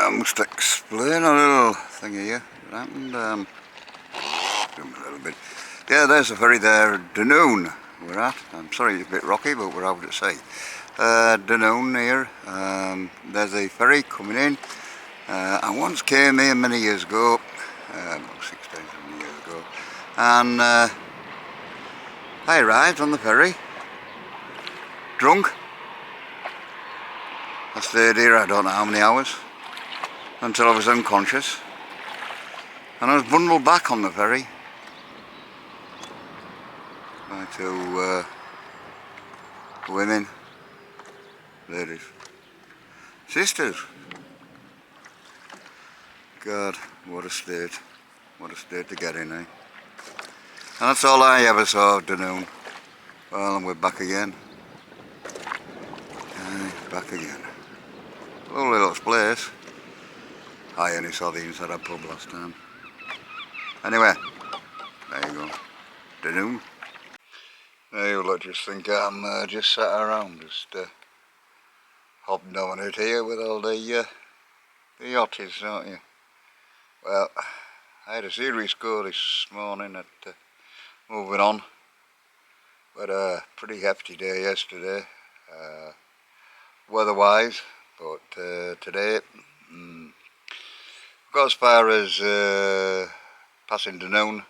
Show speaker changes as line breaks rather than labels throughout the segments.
I must explain a little thing here that happened. A little bit. Yeah, there's a ferry there, Dunoon, we're at. I'm sorry it's a bit rocky, but we're out at sea. Dunoon here. There's a ferry coming in. I once came here many years ago, about 16, 17 years ago, and I arrived on the ferry, drunk. I stayed here I don't know how many hours, until I was unconscious, and I was bundled back on the ferry by two women, ladies, sisters. God, what a state to get in, eh? And that's all I ever saw of Dunoon. Well, and we're back again. Back again. Lovely little place. I only saw the inside of the pub last time. Anyway, there you go. Dunoon. Now you'll just think I'm just sat around, just hopping down it here with all the yachties, don't you? Well, I had a serious go this morning at moving on. We had a pretty hefty day yesterday, weather-wise, but today got as far as passing Dunoon,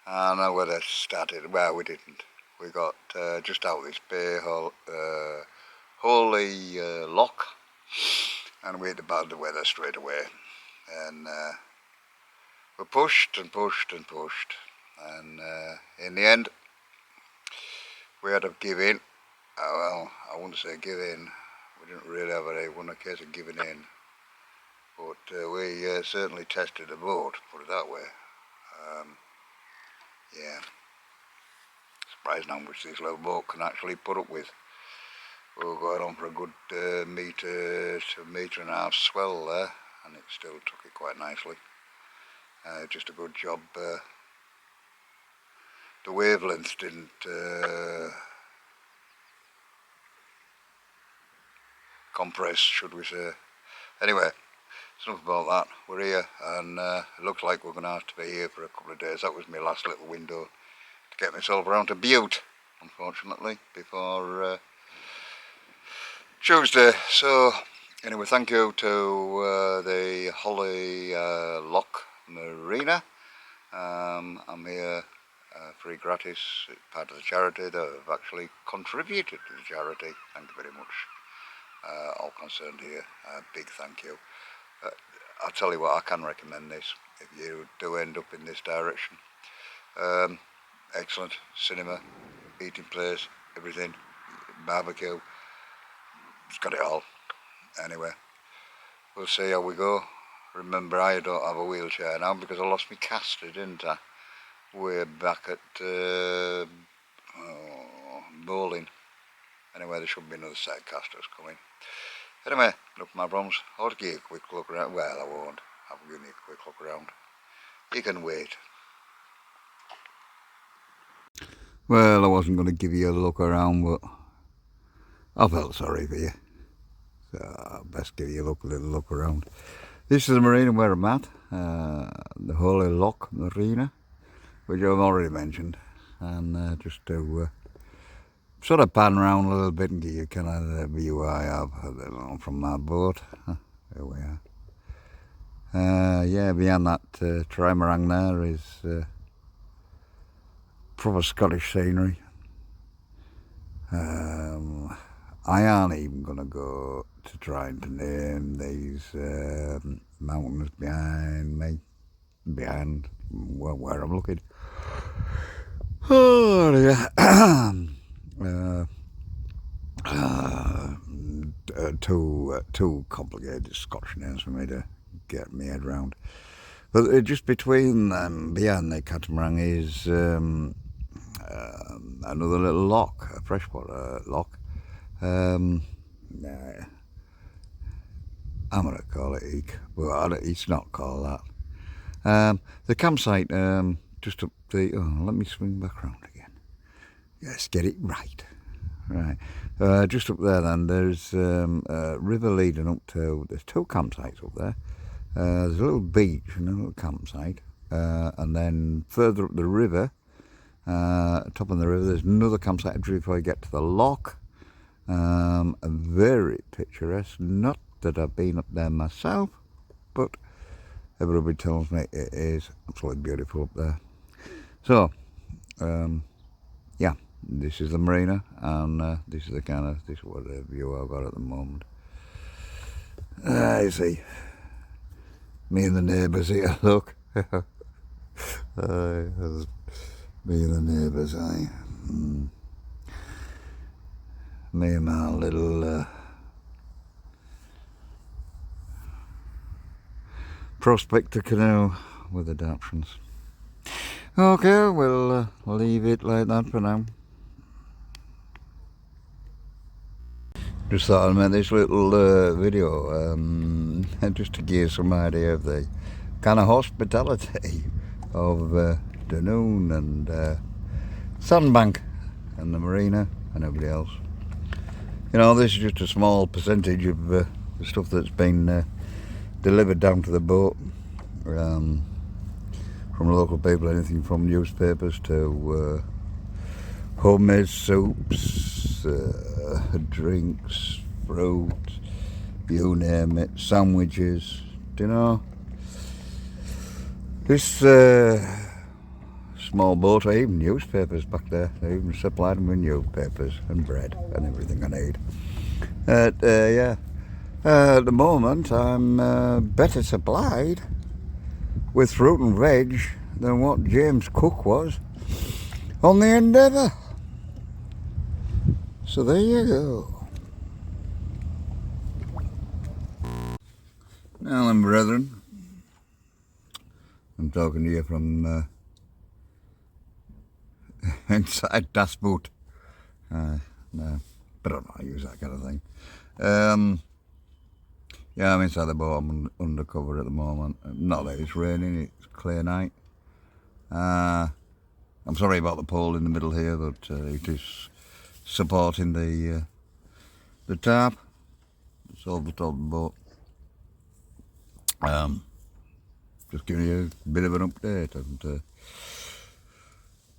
and the weather started. Well, we didn't. We got just out of this bay, Holy Lock, and we hit the bad weather straight away. And we pushed and pushed and pushed, and in the end we had to give in. Well, I wouldn't say give in, we didn't really have a case of giving in, but we certainly tested the boat, put it that way. Yeah, surprising how much this little boat can actually put up with. We were going on for a good metre to a metre and a half swell there, and it still took it quite nicely. Just a good job. The wavelength didn't compress, should we say. Anyway, it's enough about that. We're here, and it looks like we're going to have to be here for a couple of days. That was my last little window to get myself around to Butte, unfortunately, before Tuesday. So anyway, thank you to the Holy Lock Marina. I'm here free gratis, it's part of the charity that have actually contributed to the charity. Thank you very much, all concerned here. Big thank you. I'll tell you what, I can recommend this if you do end up in this direction. Excellent cinema, eating place, everything, barbecue. It's got it all. Anyway, we'll see how we go. Remember, I don't have a wheelchair now because I lost my caster, didn't I? Way back at bowling. Anyway, there should be another set of casters coming. Anyway, look, my problems. I'll give you a quick look around. Well, I won't. I'll give you a quick look around. You can wait. Well, I wasn't going to give you a look around, but I felt sorry for you. So I'll best give you a little look around. This is the marina where I'm at, the Holy Lock Marina, which I've already mentioned, and just to sort of pan around a little bit and give you kind of the view I have from my boat. There we are. Yeah, behind that trimaran there is proper Scottish scenery. I aren't even going to go to trying to name these mountains behind me, behind where I'm looking. Oh yeah. Too complicated Scottish names for me to get my head round. But just between them, behind the catamaran, is another little lock, a freshwater lock. I'm going to call it Eek, but it's not called that. The campsite, just up the... Oh, let me swing back round again. Let's get it right. Right, just up there then, there's a river leading up to, there's 2 campsites up there. There's a little beach and a little campsite, and then further up the river, top of the river, there's another campsite before you get to the loch. Very picturesque, not that I've been up there myself, but everybody tells me it is absolutely beautiful up there. So, yeah, this is the marina, and this is the kind of, this is what the view I've got at the moment. You see, me and the neighbours here, look. There's me and the neighbours, me and my little prospector canoe with adaptions. Okay, we'll leave it like that for now. Just thought I'd make this little video just to give some idea of the kind of hospitality of Dunoon and Sandbank and the marina and everybody else. You know, this is just a small percentage of the stuff that's been delivered down to the boat from local people, anything from newspapers to homemade soups, drinks, fruit, you name it, sandwiches, you know. This small boat, or even newspapers back there, they even supplied them with newspapers and bread and everything I need. Yeah, at the moment I'm better supplied with fruit and veg than what James Cook was on the Endeavour. So there you go. Now then, brethren, I'm talking to you from inside Das Boot. No, but I don't know, I use that kind of thing. Yeah, I'm inside the boat. I'm undercover at the moment. Not that it's raining, it's a clear night. I'm sorry about the pole in the middle here, but it is supporting the tarp. It's over the top of the boat. Just giving you a bit of an update and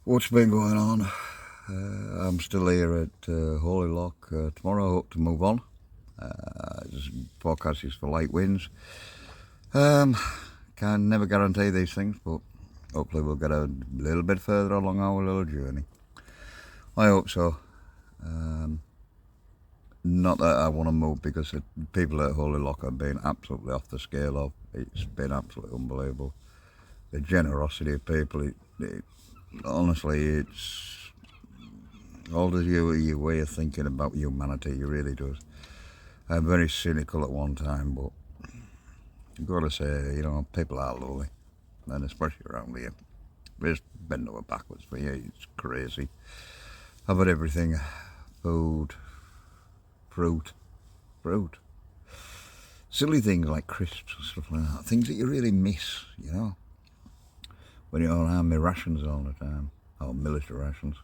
what's been going on. I'm still here at Holy Loch. Tomorrow I hope to move on. Forecast is for light winds. Can never guarantee these things, but hopefully we'll get a little bit further along our little journey. I hope so. Not that I want to move, because the people at Holy Loch have been absolutely off the scale of. It's been absolutely unbelievable. The generosity of people, honestly, it's alters your way of thinking about humanity, it really does. I'm very cynical at one time, but you've got to say, you know, people are lovely, and especially around here. Just bend over backwards for you, it's crazy. I've had everything, food, fruit, silly things like crisps and stuff like that, things that you really miss, you know, when you're on army rations all the time, or military rations.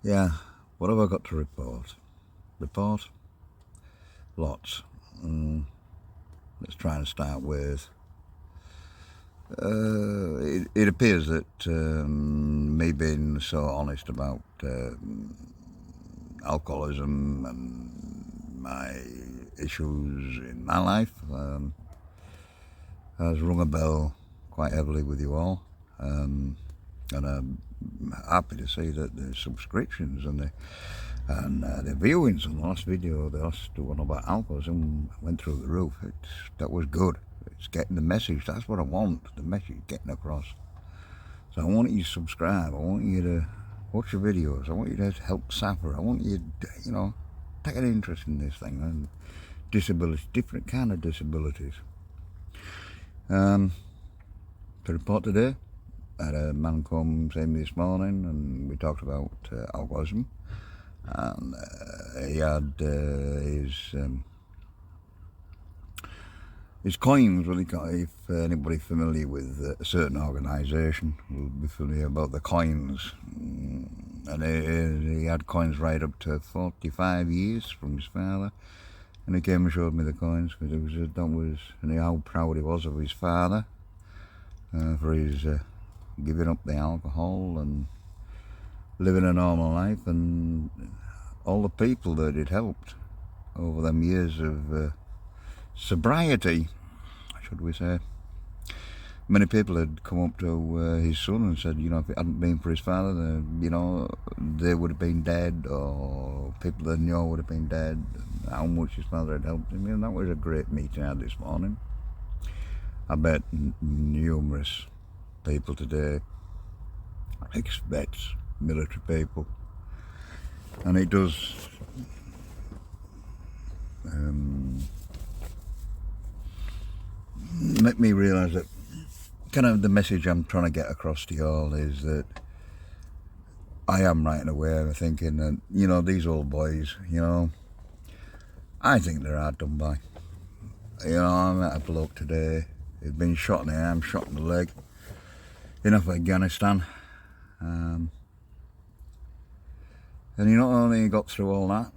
Yeah, what have I got to report? Lots. Let's try and start with it appears that me being so honest about alcoholism and my issues in my life has rung a bell quite heavily with you all, and I'm happy to see that the subscriptions and the viewings on the last video, the last one about alcoholism, went through the roof. That was good. It's getting the message. That's what I want, the message getting across. So I want you to subscribe. I want you to watch the videos. I want you to help SSAFA. I want you to, you know, take an interest in this thing and disabilities, different kind of disabilities. To report today, I had a man come see me this morning, and we talked about alcoholism, and he had his coins. Well, if anybody familiar with a certain organisation will be familiar about the coins. And he had coins right up to 45 years from his father. And he came and showed me the coins, because and how proud he was of his father for his giving up the alcohol and living a normal life, and all the people that it helped over them years of sobriety, should we say. Many people had come up to his son and said, you know, if it hadn't been for his father, then, you know, they would have been dead, or people they knew would have been dead, how much his father had helped him. And that was a great meeting I had this morning. I bet numerous people today expect military people, and it does make me realise that kind of the message I'm trying to get across to you all is that I am right away thinking that, you know, these old boys, you know, I think they're hard done by. You know, I met a bloke today, he'd been shot in the arm, shot in the leg in Afghanistan, and he not only got through all that,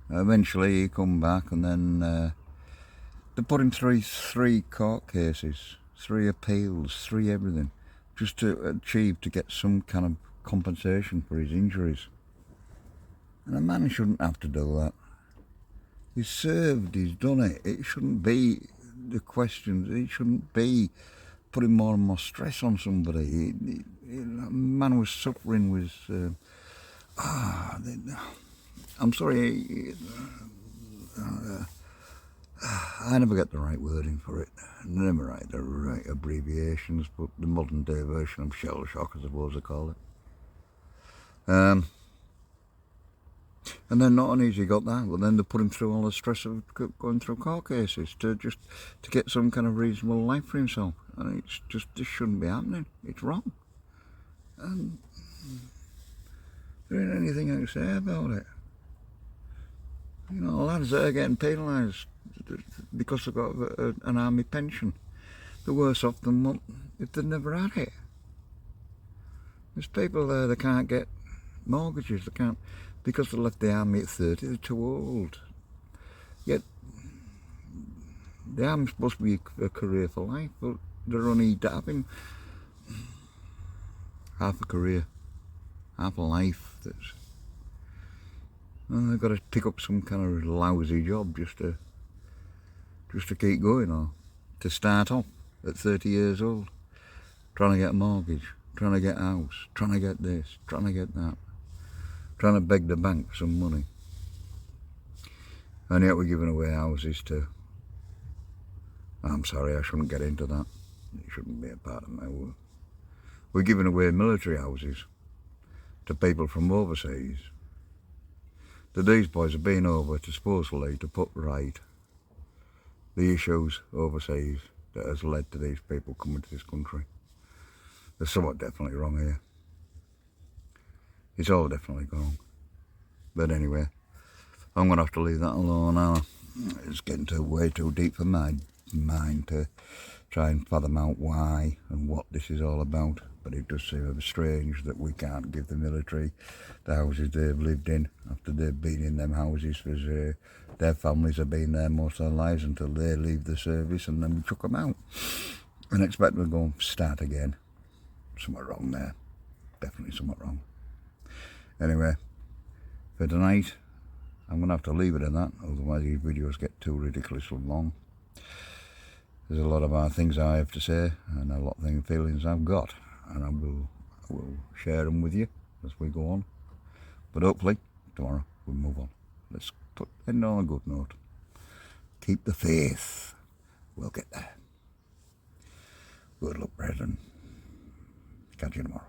eventually he come back, and then they put him through 3 court cases, 3 appeals, 3 everything, just to get some kind of compensation for his injuries. And a man shouldn't have to do that. He's served, he's done it. It shouldn't be the questions, it shouldn't be putting more and more stress on somebody. A man was suffering with, I'm sorry, I never get the right wording for it. I never write the right abbreviations, but the modern day version of shell shock, I suppose I call it. And then not only has he got that, but then they put him through all the stress of going through court cases to get some kind of reasonable life for himself. And it's just, this shouldn't be happening. It's wrong. And there ain't anything I can say about it. You know, lads that are getting penalised because they've got an army pension, they're worse off than what if they'd never had it. There's people there that can't get mortgages, they can't, because they left the army at 30, they're too old. Yet the army's supposed to be a career for life, but they're only having half a career, half a life. That's, they've got to pick up some kind of lousy job just to keep going, or to start off at 30 years old, trying to get a mortgage, trying to get a house, trying to get this, trying to get that, trying to beg the bank for some money. And yet we're giving away houses to, I'm sorry, I shouldn't get into that, it shouldn't be a part of my work. We're giving away military houses to people from overseas. That these boys have been over to supposedly to put right the issues overseas that has led to these people coming to this country. There's somewhat definitely wrong here. It's all definitely wrong. But anyway, I'm going to have to leave that alone now. It's getting way too deep for my mind to try and fathom out why and what this is all about. But it does seem a bit strange that we can't give the military the houses they've lived in after they've been in them houses, because their families have been there most of their lives until they leave the service, and then we chuck them out and expect them to go and start again. Something wrong there. Definitely something wrong. Anyway, for tonight, I'm going to have to leave it at that, otherwise these videos get too ridiculously long. There's a lot of things I have to say, and a lot of feelings I've got, and I will share them with you as we go on. But hopefully, tomorrow we'll move on. Let's end on a good note. Keep the faith. We'll get there. Good luck, brethren. Catch you tomorrow.